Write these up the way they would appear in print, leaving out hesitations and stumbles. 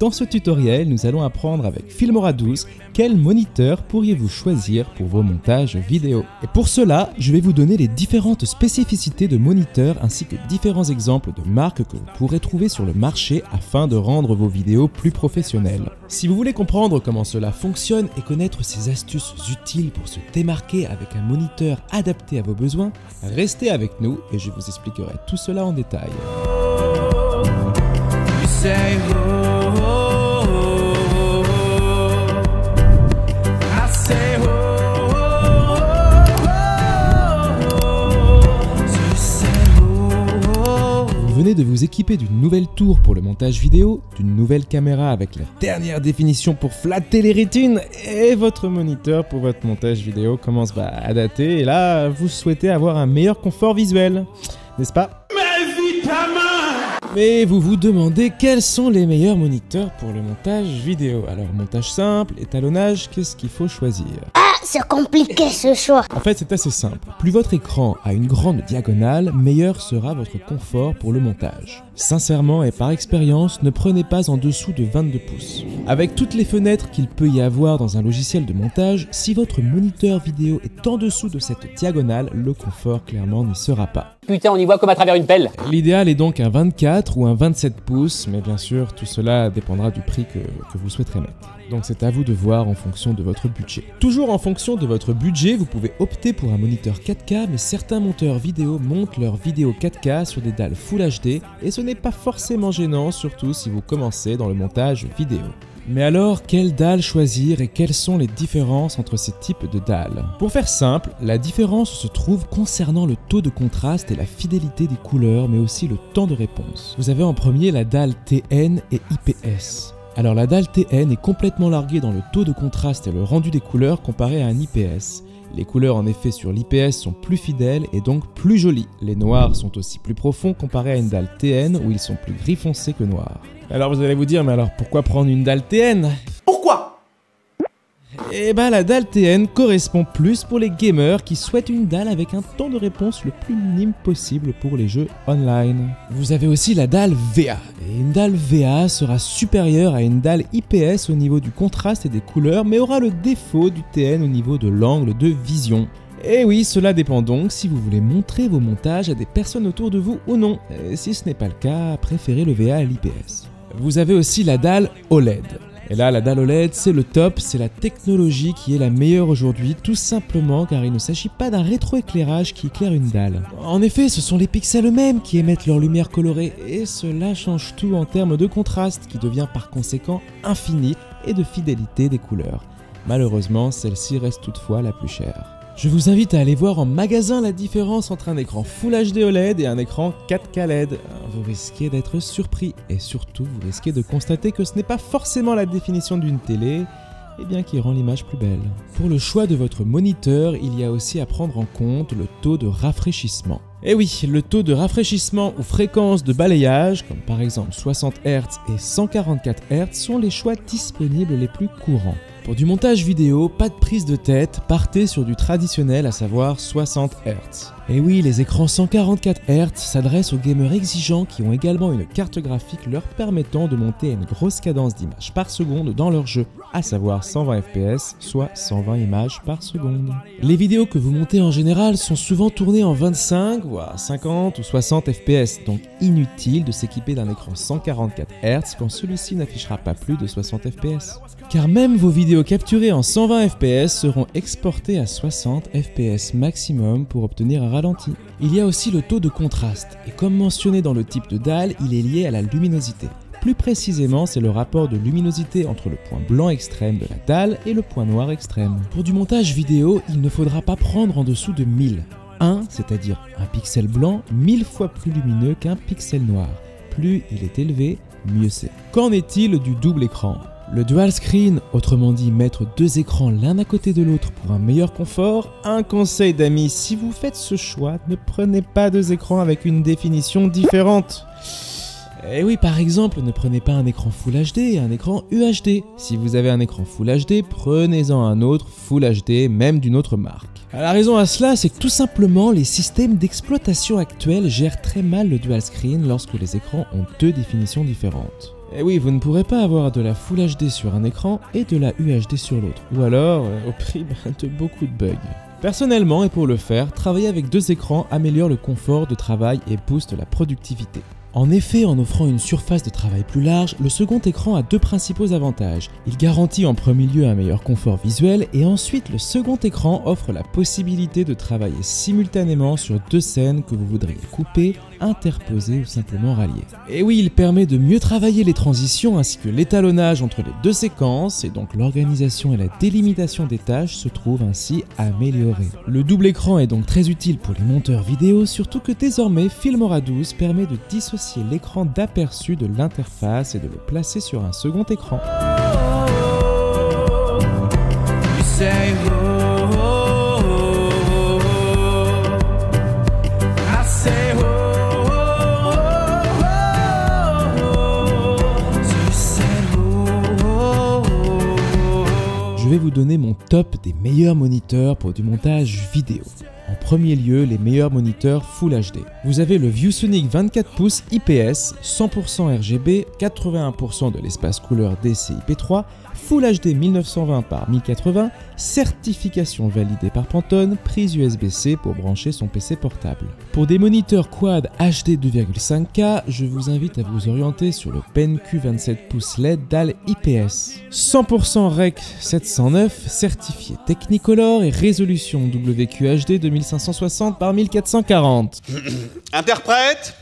Dans ce tutoriel, nous allons apprendre avec Filmora 12 quel moniteur pourriez-vous choisir pour vos montages vidéo. Et pour cela, je vais vous donner les différentes spécificités de moniteurs ainsi que différents exemples de marques que vous pourrez trouver sur le marché afin de rendre vos vidéos plus professionnelles. Si vous voulez comprendre comment cela fonctionne et connaître ces astuces utiles pour se démarquer avec un moniteur adapté à vos besoins, restez avec nous et je vous expliquerai tout cela en détail. Vous venez de vous équiper d'une nouvelle tour pour le montage vidéo, d'une nouvelle caméra avec la dernière définition pour flatter les rétines et votre moniteur pour votre montage vidéo commence à dater et là vous souhaitez avoir un meilleur confort visuel, n'est-ce pas? Mais vous vous demandez quels sont les meilleurs moniteurs pour le montage vidéo. Alors montage simple, étalonnage, qu'est-ce qu'il faut choisir? C'est compliqué ce choix. En fait, c'est assez simple. Plus votre écran a une grande diagonale, meilleur sera votre confort pour le montage. Sincèrement et par expérience, ne prenez pas en dessous de 22 pouces. Avec toutes les fenêtres qu'il peut y avoir dans un logiciel de montage, si votre moniteur vidéo est en dessous de cette diagonale, le confort clairement n'y sera pas. Putain, on y voit comme à travers une pelle. L'idéal est donc un 24 ou un 27 pouces, mais bien sûr, tout cela dépendra du prix que vous souhaiterez mettre. Donc c'est à vous de voir en fonction de votre budget. Toujours en fonction de votre budget, vous pouvez opter pour un moniteur 4K, mais certains monteurs vidéo montent leurs vidéos 4K sur des dalles Full HD, et ce n'est pas forcément gênant, surtout si vous commencez dans le montage vidéo. Mais alors, quelle dalle choisir et quelles sont les différences entre ces types de dalles? Pour faire simple, la différence se trouve concernant le taux de contraste et la fidélité des couleurs, mais aussi le temps de réponse. Vous avez en premier la dalle TN et IPS. Alors la dalle TN est complètement larguée dans le taux de contraste et le rendu des couleurs comparé à un IPS. Les couleurs en effet sur l'IPS sont plus fidèles et donc plus jolies. Les noirs sont aussi plus profonds comparé à une dalle TN où ils sont plus gris foncé que noirs. Alors vous allez vous dire, mais alors pourquoi prendre une dalle TN? Pourquoi? Eh ben la dalle TN correspond plus pour les gamers qui souhaitent une dalle avec un temps de réponse le plus minime possible pour les jeux online. Vous avez aussi la dalle VA, et une dalle VA sera supérieure à une dalle IPS au niveau du contraste et des couleurs, mais aura le défaut du TN au niveau de l'angle de vision. Et oui, cela dépend donc si vous voulez montrer vos montages à des personnes autour de vous ou non. Et si ce n'est pas le cas, préférez le VA à l'IPS. Vous avez aussi la dalle OLED. Et là, la dalle OLED, c'est le top, c'est la technologie qui est la meilleure aujourd'hui, tout simplement car il ne s'agit pas d'un rétroéclairage qui éclaire une dalle. En effet, ce sont les pixels eux-mêmes qui émettent leur lumière colorée, et cela change tout en termes de contraste, qui devient par conséquent infini, et de fidélité des couleurs. Malheureusement, celle-ci reste toutefois la plus chère. Je vous invite à aller voir en magasin la différence entre un écran Full HD OLED et un écran 4K LED. Vous risquez d'être surpris et surtout vous risquez de constater que ce n'est pas forcément la définition d'une télé, et bien qui rend l'image plus belle. Pour le choix de votre moniteur, il y a aussi à prendre en compte le taux de rafraîchissement. Et oui, le taux de rafraîchissement ou fréquence de balayage, comme par exemple 60 Hz et 144 Hz, sont les choix disponibles les plus courants. Pour du montage vidéo, pas de prise de tête, partez sur du traditionnel, à savoir 60 Hz. Et oui, les écrans 144 Hz s'adressent aux gamers exigeants qui ont également une carte graphique leur permettant de monter une grosse cadence d'images par seconde dans leur jeu, à savoir 120 fps, soit 120 images par seconde. Les vidéos que vous montez en général sont souvent tournées en 25, voire 50 ou 60 fps, donc inutile de s'équiper d'un écran 144 Hz quand celui-ci n'affichera pas plus de 60 fps. Car même vos vidéos capturées en 120 fps seront exportées à 60 fps maximum pour obtenir un ralenti. Il y a aussi le taux de contraste, et comme mentionné dans le type de dalle, il est lié à la luminosité. Plus précisément, c'est le rapport de luminosité entre le point blanc extrême de la dalle et le point noir extrême. Pour du montage vidéo, il ne faudra pas prendre en dessous de 1000. 1, c'est-à-dire un pixel blanc, 1000 fois plus lumineux qu'un pixel noir. Plus il est élevé, mieux c'est. Qu'en est-il du double écran ? Le dual screen, autrement dit mettre deux écrans l'un à côté de l'autre pour un meilleur confort. Un conseil d'amis, si vous faites ce choix, ne prenez pas deux écrans avec une définition différente. Et oui, par exemple, ne prenez pas un écran Full HD et un écran UHD. Si vous avez un écran Full HD, prenez-en un autre Full HD, même d'une autre marque. La raison à cela, c'est que tout simplement, les systèmes d'exploitation actuels gèrent très mal le dual screen lorsque les écrans ont deux définitions différentes. Et oui, vous ne pourrez pas avoir de la Full HD sur un écran et de la UHD sur l'autre, ou alors au prix de beaucoup de bugs. Personnellement, et pour le faire, travailler avec 2 écrans améliore le confort de travail et booste la productivité. En effet, en offrant une surface de travail plus large, le second écran a 2 principaux avantages. Il garantit en premier lieu un meilleur confort visuel et ensuite le second écran offre la possibilité de travailler simultanément sur 2 scènes que vous voudriez couper, interposer ou simplement rallier. Et oui, il permet de mieux travailler les transitions ainsi que l'étalonnage entre les 2 séquences et donc l'organisation et la délimitation des tâches se trouvent ainsi améliorées. Le double écran est donc très utile pour les monteurs vidéo, surtout que désormais Filmora 12 permet de dissocier l'écran d'aperçu de l'interface et de le placer sur un second écran. Je vais vous donner mon top des meilleurs moniteurs pour du montage vidéo. En premier lieu, les meilleurs moniteurs Full HD. Vous avez le ViewSonic 24 pouces IPS, 100% RGB, 81% de l'espace couleur DCI-P3, Full HD 1920 par 1080, certification validée par Pantone, prise USB-C pour brancher son PC portable. Pour des moniteurs Quad HD 2,5K, je vous invite à vous orienter sur le BenQ 27 pouces LED dalle IPS. 100% Rec 709, certifié Technicolor et résolution WQHD 2560 par 1440. Interprète.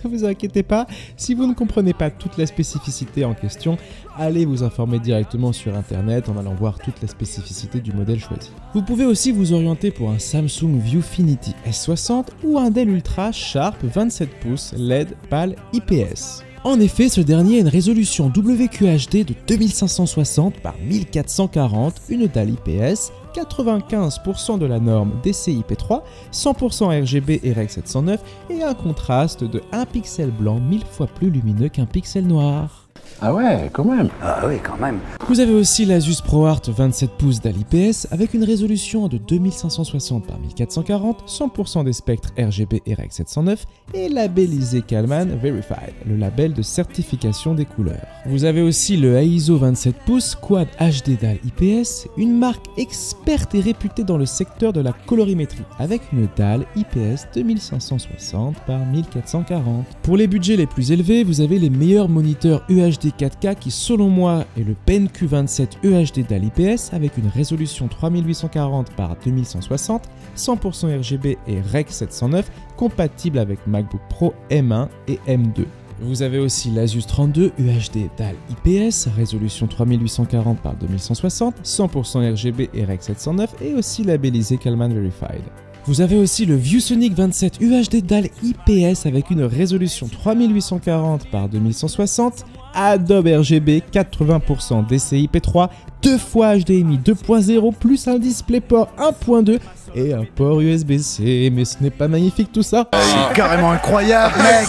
Vous inquiétez pas, si vous ne comprenez pas toute la spécificité en question, allez vous informer directement sur internet en allant voir toute la spécificité du modèle choisi. Vous pouvez aussi vous orienter pour un Samsung Viewfinity S60 ou un Dell Ultra Sharp 27 pouces LED PAL IPS. En effet, ce dernier a une résolution WQHD de 2560 par 1440, une dalle IPS, 95% de la norme DCI-P3, 100% RGB et Rec 709 et un contraste de 1 pixel blanc 1000 fois plus lumineux qu'un pixel noir. Ah ouais, quand même. Ah oui, quand même. Vous avez aussi l'Asus ProArt 27 pouces dalle IPS avec une résolution de 2560 par 1440, 100% des spectres RGB et Rec 709 et labellisé Calman Verified, le label de certification des couleurs. Vous avez aussi le AISO 27 pouces Quad HD dalle IPS, une marque experte et réputée dans le secteur de la colorimétrie avec une dalle IPS 2560 par 1440. Pour les budgets les plus élevés, vous avez les meilleurs moniteurs UHD 4K qui selon moi est le BenQ 27 UHD dalle IPS avec une résolution 3840 par 2160, 100% RGB et Rec 709 compatible avec MacBook Pro M1 et M2. Vous avez aussi l'Asus 32 UHD dalle IPS, résolution 3840 par 2160, 100% RGB et Rec 709 et aussi labellisé Calman Verified. Vous avez aussi le ViewSonic 27 UHD dalle IPS avec une résolution 3840 par 2160, Adobe RGB 80% DCI-P3, 2 fois HDMI 2.0 plus un DisplayPort 1.2 et un port USB-C, mais ce n'est pas magnifique tout ça. C'est carrément incroyable, mec.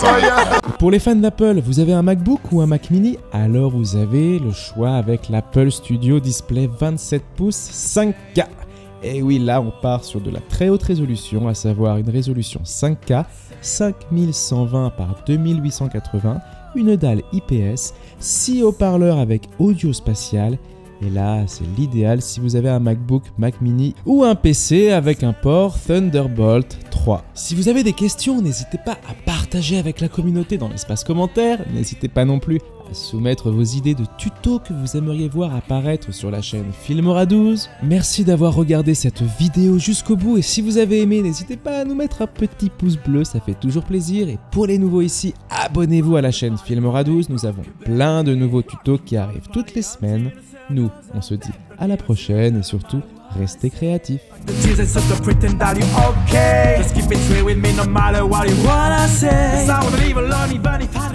Pour les fans d'Apple, vous avez un MacBook ou un Mac mini? Alors vous avez le choix avec l'Apple Studio Display 27 pouces 5K. Et oui, là on part sur de la très haute résolution, à savoir une résolution 5K, 5120 par 2880, une dalle IPS, 6 haut-parleurs avec audio spatial, et là c'est l'idéal si vous avez un MacBook, Mac mini ou un PC avec un port Thunderbolt 3. Si vous avez des questions, n'hésitez pas à partager avec la communauté dans l'espace commentaire, n'hésitez pas non plus à soumettre vos idées de tutos que vous aimeriez voir apparaître sur la chaîne Filmora 12. Merci d'avoir regardé cette vidéo jusqu'au bout et si vous avez aimé, n'hésitez pas à nous mettre un petit pouce bleu, ça fait toujours plaisir. Et pour les nouveaux ici, abonnez-vous à la chaîne Filmora 12, nous avons plein de nouveaux tutos qui arrivent toutes les semaines. Nous, on se dit à la prochaine et surtout, restez créatifs. Jesus just to pretend that you okay. Just keep it straight with me no matter what you wanna say. 'Cause I wanna live alone even if I